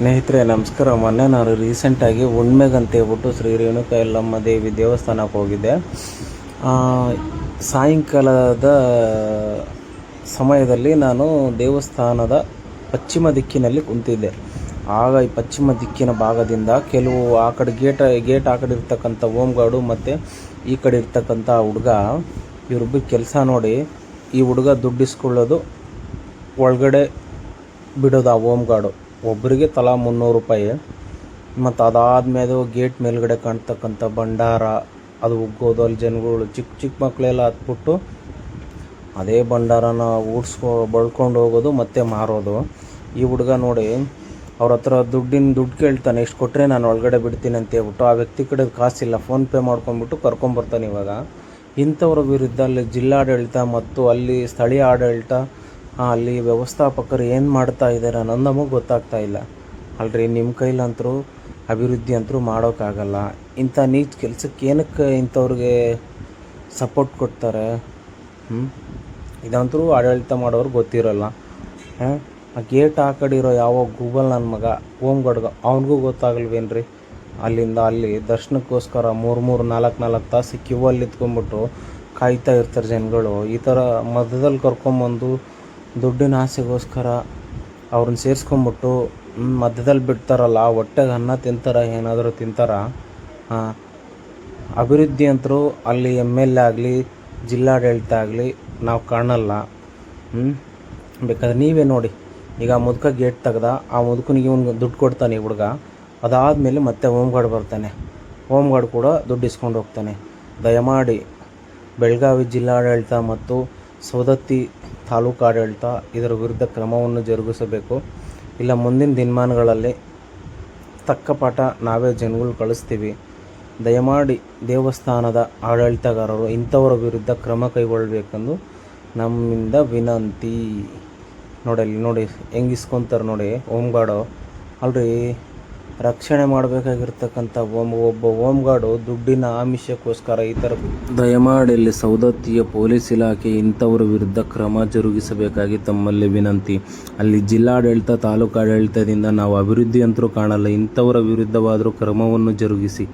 ಸ್ನೇಹಿತರೆ ನಮಸ್ಕಾರ. ಮೊನ್ನೆ ನಾನು ರೀಸೆಂಟಾಗಿ ಹುಣ್ಮೆಗಂತ ಹೇಳ್ಬಿಟ್ಟು ಶ್ರೀ ರೇಣುಕಾ ಯಲ್ಲಮ್ಮ ದೇವಿ ದೇವಸ್ಥಾನಕ್ಕೆ ಹೋಗಿದ್ದೆ. ಸಾಯಂಕಾಲದ ಸಮಯದಲ್ಲಿ ನಾನು ದೇವಸ್ಥಾನದ ಪಶ್ಚಿಮ ದಿಕ್ಕಿನಲ್ಲಿ ಕುಂತಿದ್ದೆ. ಆಗ ಈ ಪಶ್ಚಿಮ ದಿಕ್ಕಿನ ಭಾಗದಿಂದ ಕೆಲವು ಆ ಕಡೆ ಗೇಟ್ ಆ ಕಡೆ ಇರ್ತಕ್ಕಂಥ ಹೋಮ್ ಗಾರ್ಡು ಮತ್ತು ಈ ಕಡೆ ಇರ್ತಕ್ಕಂಥ ಹುಡುಗ, ಇವ್ರಿಬ್ಬರು ಕೆಲಸ ನೋಡಿ, ಈ ಹುಡುಗ ದುಡ್ಡಿಸ್ಕೊಳ್ಳೋದು, ಒಳಗಡೆ ಬಿಡೋದು ಆ ಹೋಮ್ ಗಾರ್ಡು. ಒಬ್ಬರಿಗೆ ತಲಾ 300 ರೂಪಾಯಿ. ಮತ್ತು ಅದಾದಮೇಲೆ ಗೇಟ್ ಮೇಲ್ಗಡೆ ಕಾಣ್ತಕ್ಕಂಥ ಭಂಡಾರ ಅದು ಉಗ್ಗೋದು, ಅಲ್ಲಿ ಜನಗಳು ಚಿಕ್ಕ ಮಕ್ಕಳೆಲ್ಲ ಹತ್ಬಿಟ್ಟು ಅದೇ ಭಂಡಾರನ ಬಳ್ಕೊಂಡು ಹೋಗೋದು ಮತ್ತು ಮಾರೋದು. ಈ ಹುಡುಗ ನೋಡಿ ಅವ್ರ ಹತ್ರ ದುಡ್ಡು ಕೇಳ್ತಾನೆ, ಎಷ್ಟು ಕೊಟ್ಟರೆ ನಾನು ಒಳಗಡೆ ಬಿಡ್ತೀನಿ ಅಂತ ಹೇಳ್ಬಿಟ್ಟು. ಆ ವ್ಯಕ್ತಿ ಕಡೆ ಕಾಸಿಲ್ಲ, ಫೋನ್ಪೇ ಮಾಡ್ಕೊಂಡ್ಬಿಟ್ಟು ಕರ್ಕೊಂಬರ್ತಾನೆ. ಇವಾಗ ಇಂಥವ್ರ ವಿರುದ್ಧ ಅಲ್ಲಿ ಜಿಲ್ಲಾಡಳಿತ ಮತ್ತು ಅಲ್ಲಿ ಸ್ಥಳೀಯ ಆಡಳಿತ, ಅಲ್ಲಿ ವ್ಯವಸ್ಥಾಪಕರು ಏನು ಮಾಡ್ತಾ ಇದ್ದಾರೆ ಅನ್ನೋದು ನಮಗೆ ಗೊತ್ತಾಗ್ತಾ ಇಲ್ಲ ಅಲ್ರಿ. ನಿಮ್ಮ ಕೈಲಂತರೂ ಅಭಿವೃದ್ಧಿ ಅಂತರೂ ಮಾಡೋಕ್ಕಾಗಲ್ಲ. ಇಂಥ ನೀಚ ಕೆಲಸಕ್ಕೆ ಏನಕ್ಕೆ ಇಂಥವ್ರಿಗೆ ಸಪೋರ್ಟ್ ಕೊಡ್ತಾರೆ? ಇದಂತರೂ ಆಡಳಿತ ಮಾಡೋರು ಗೊತ್ತಿರೋಲ್ಲ. ಆ ಗೇಟ್ ಆ ಕಡೆ ಇರೋ ಯಾವ ಗೂಗಲ್ ನನ್ನ ಮಗ ಹೋಮ್ ಗಾರ್ಡ್ಗ ಅವನಿಗೂ ಗೊತ್ತಾಗಲ್ವೇನ್ರಿ? ಅಲ್ಲಿಂದ ಅಲ್ಲಿ ದರ್ಶನಕ್ಕೋಸ್ಕರ 3-4 ತಾಸು ಕ್ಯೂ ಅಲ್ಲಿ ನಿಂತ್ಕೊಂಡ್ಬಿಟ್ಟು ಕಾಯ್ತಾ ಇರ್ತಾರೆ ಜನಗಳು. ಈ ಥರ ಮಧ್ಯದಲ್ಲಿ ಕರ್ಕೊಂಬಂದು ದುಡ್ಡಿನ ಆಸೆಗೋಸ್ಕರ ಅವ್ರನ್ನ ಸೇರಿಸ್ಕೊಂಬಿಟ್ಟು ಮಧ್ಯದಲ್ಲಿ ಬಿಡ್ತಾರಲ್ಲ, ಹೊಟ್ಟೆಗೆ ಅನ್ನ ತಿಂತಾರ, ಏನಾದರೂ ತಿಂತಾರ? ಅಭಿವೃದ್ಧಿ ಅಂತರೂ ಅಲ್ಲಿ MLA ಆಗಲಿ ಜಿಲ್ಲಾಡಳಿತ ಆಗಲಿ ನಾವು ಕಾಣಲ್ಲ. ಬೇಕಾದ್ರೆ ನೀವೇ ನೋಡಿ. ಈಗ ಆ ಮುದುಕ ಗೇಟ್ ತೆಗ್ದ, ಆ ಮುದುಕನಿಗೆ ಇವ್ನಿಗೆ ದುಡ್ಡು ಕೊಡ್ತಾನೆ ಈ ಹುಡುಗ. ಅದಾದಮೇಲೆ ಮತ್ತೆ ಹೋಮ್ ಗಾರ್ಡ್ ಬರ್ತಾನೆ, ಹೋಮ್ ಗಾರ್ಡ್ ಕೂಡ ದುಡ್ಡು ಇಸ್ಕೊಂಡು ಹೋಗ್ತಾನೆ. ದಯಮಾಡಿ ಬೆಳಗಾವಿ ಜಿಲ್ಲಾಡಳಿತ ಮತ್ತು ಸವದತ್ತಿ ತಾಲೂಕು ಆಡಳಿತ ಇದರ ವಿರುದ್ಧ ಕ್ರಮವನ್ನು ಜರುಗಿಸಬೇಕು. ಇಲ್ಲ ಮುಂದಿನ ದಿನಮಾನಗಳಲ್ಲಿ ತಕ್ಕ ಪಾಠ ನಾವೇ ಜನಗಳು ಕಳಿಸ್ತೀವಿ. ದಯಮಾಡಿ ದೇವಸ್ಥಾನದ ಆಡಳಿತಗಾರರು ಇಂಥವರ ವಿರುದ್ಧ ಕ್ರಮ ಕೈಗೊಳ್ಳಬೇಕೆಂದು ನಮ್ಮಿಂದ ವಿನಂತಿ. ನೋಡಿ ಹೆಂಗೆ ಇಸ್ಕೊತಾರೆ ನೋಡಿ ಹೋಮ್ ಗಾರ್ಡು. ಅಲ್ರಿ, ರಕ್ಷಣೆ ಮಾಡಬೇಕಾಗಿರ್ತಕ್ಕಂಥ ಒಬ್ಬ ಹೋಮ್ ಗಾರ್ಡು ದುಡ್ಡಿನ ಆಮಿಷಕ್ಕೋಸ್ಕರ ಈ ಥರ. ದಯಮಾಡಿ ಇಲ್ಲಿ ಸವದತ್ತಿಯ ಪೊಲೀಸ್ ಇಲಾಖೆ ಇಂಥವರ ವಿರುದ್ಧ ಕ್ರಮ ಜರುಗಿಸಬೇಕಾಗಿ ತಮ್ಮಲ್ಲಿ ವಿನಂತಿ. ಅಲ್ಲಿ ಜಿಲ್ಲಾಡಳಿತ ತಾಲೂಕು ಆಡಳಿತದಿಂದ ನಾವು ಅಭಿವೃದ್ಧಿ ಅಂತರೂ ಕಾಣಲ್ಲ. ಇಂಥವರ ವಿರುದ್ಧವಾದರೂ ಕ್ರಮವನ್ನು ಜರುಗಿಸಿ.